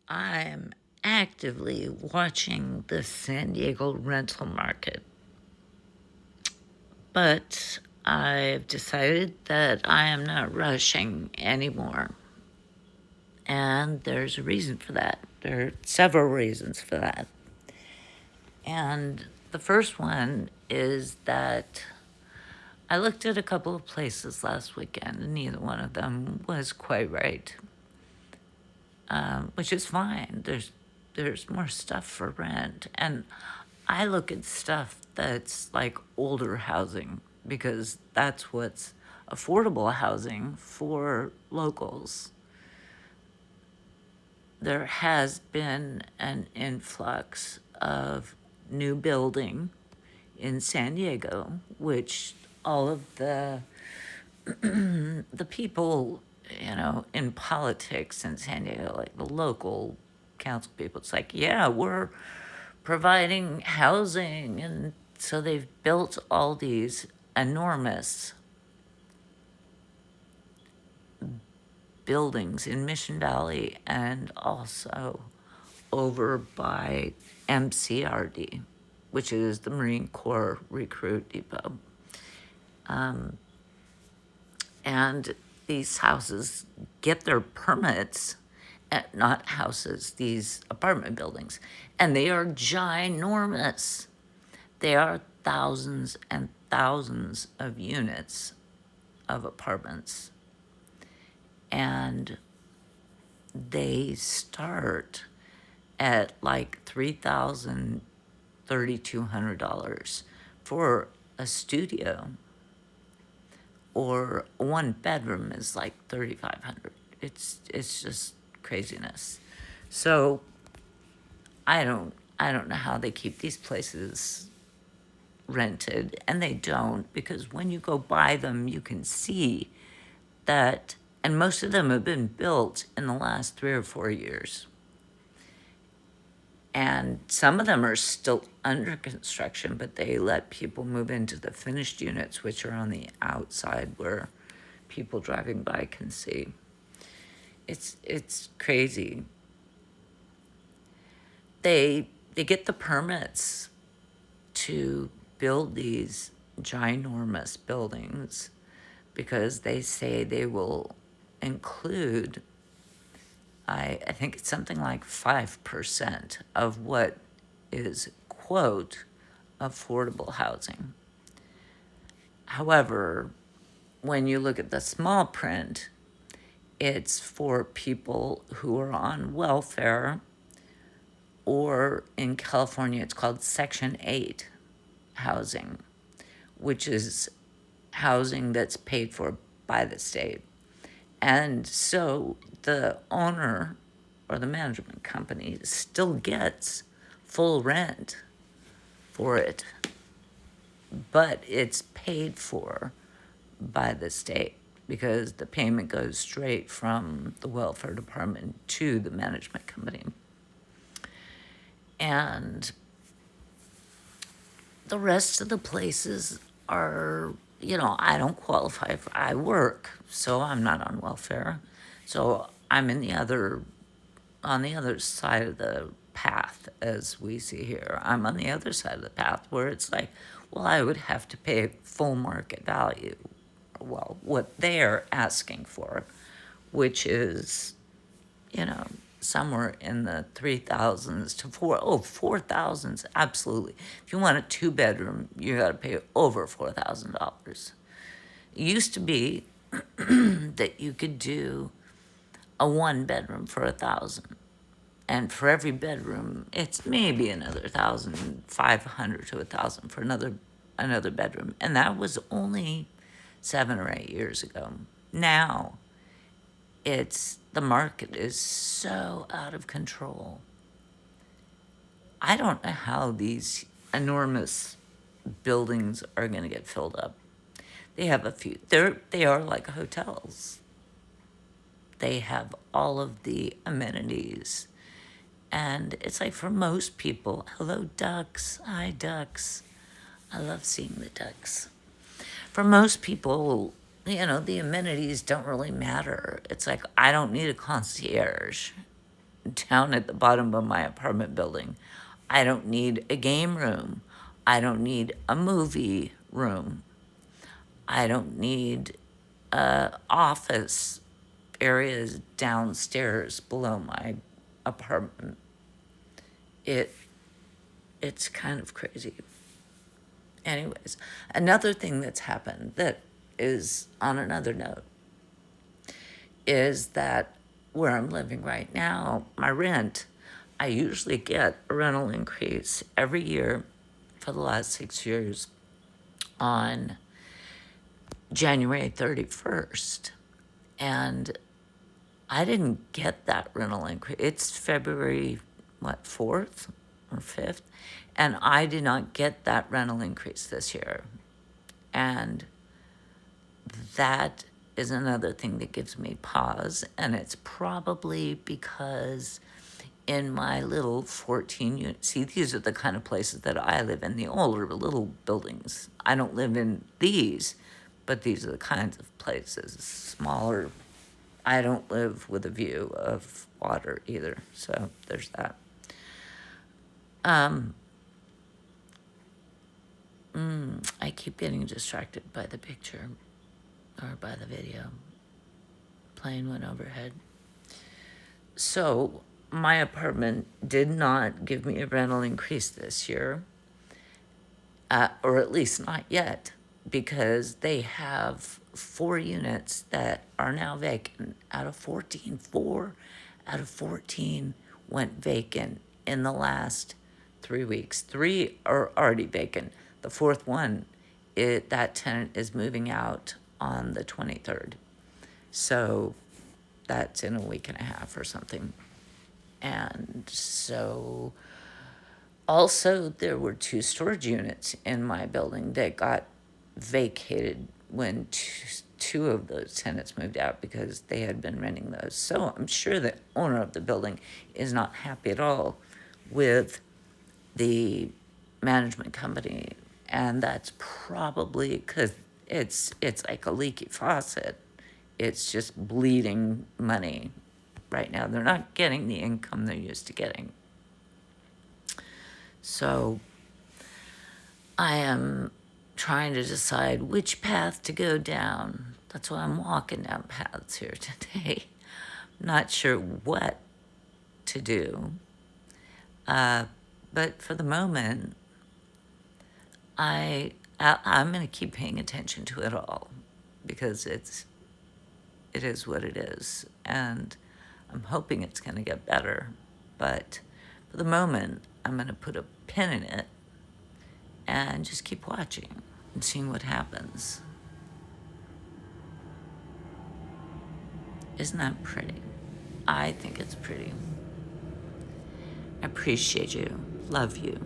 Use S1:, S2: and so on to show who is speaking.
S1: I'm actively watching the San Diego rental market, but I've decided that I am not rushing anymore. And there's a reason for that. There are several reasons for that. And the first one is that I looked at a couple of places last weekend, and neither one of them was quite right, which is fine. There's more stuff for rent, and I look at stuff that's like older housing because that's what's affordable housing for locals. There has been an influx of new building in San Diego, which all of the people, in politics in San Diego, like the local council people, it's like, yeah, we're providing housing. And so they've built all these enormous buildings in Mission Valley and also over by MCRD, which is the Marine Corps Recruit Depot. And these houses get their permits, not houses, these apartment buildings, and they are ginormous. They are thousands and thousands of units of apartments. And they start at like $3,000, $3,200 for a studio, or one bedroom is like $3,500. It's just craziness. So I don't know how they keep these places rented, and they don't, because when you go by them, you can see that, and most of them have been built in the last 3 or 4 years. And some of them are still under construction, but they let people move into the finished units, which are on the outside where people driving by can see. It's crazy. They get the permits to build these ginormous buildings because they say they will include, I think it's something like 5% of what is, quote, affordable housing. However, when you look at the small print, it's for people who are on welfare, or in California, it's called Section 8 housing, which is housing that's paid for by the state. And so the owner or the management company still gets full rent for it, but it's paid for by the state because the payment goes straight from the welfare department to the management company. And the rest of the places are, I don't qualify for, I work, so I'm not on welfare. So I'm on the other side of the path, as we see here. I'm on the other side of the path where it's like, well, I would have to pay full market value. Well, what they're asking for, which is, somewhere in the 3,000s to 4,000s, absolutely. If you want a 2-bedroom, you got to pay over $4,000. It used to be that you could do a 1-bedroom for 1,000, and for every bedroom, it's maybe another 1,500 to 1,000 for another bedroom, and that was only 7 or 8 years ago. Now, the market is so out of control. I don't know how these enormous buildings are going to get filled up. They have a few. They are like hotels. They have all of the amenities. And it's like, for most people, hello ducks, hi ducks. I love seeing the ducks. For most people, the amenities don't really matter. It's like, I don't need a concierge. down at the bottom of my apartment building. I don't need a game room. I don't need a movie room. I don't need office areas downstairs below my apartment. It it's kind of crazy. Anyways, another thing that's happened that is on another note is that where I'm living right now, my rent, I usually get a rental increase every year for the last 6 years on January 31st. And I didn't get that rental increase. It's February, 4th or 5th? And I did not get that rental increase this year. And that is another thing that gives me pause. And it's probably because in my little 14 unit, see, these are the kind of places that I live in, the older little buildings. I don't live in these, but these are the kinds of places, smaller. I don't live with a view of water either, so there's that. I keep getting distracted by the picture or by the video. Plane went overhead. So my apartment did not give me a rental increase this year, or at least not yet, because they have 4 units that are now vacant out of 14. 4 out of 14 went vacant in the last 3 weeks. 3 are already vacant. The fourth one, that tenant is moving out on the 23rd. So that's in a week and a half or something. And so also there were 2 storage units in my building that got vacated when two of those tenants moved out because they had been renting those. So I'm sure the owner of the building is not happy at all with the management company. And that's probably because it's like a leaky faucet. It's just bleeding money right now. They're not getting the income they're used to getting. So I am trying to decide which path to go down. That's why I'm walking down paths here today. Not sure what to do. But for the moment, I'm going to keep paying attention to it all because it is what it is. And I'm hoping it's going to get better. But for the moment, I'm going to put a pin in it and just keep watching and seeing what happens. Isn't that pretty? I think it's pretty. I appreciate you. Love you.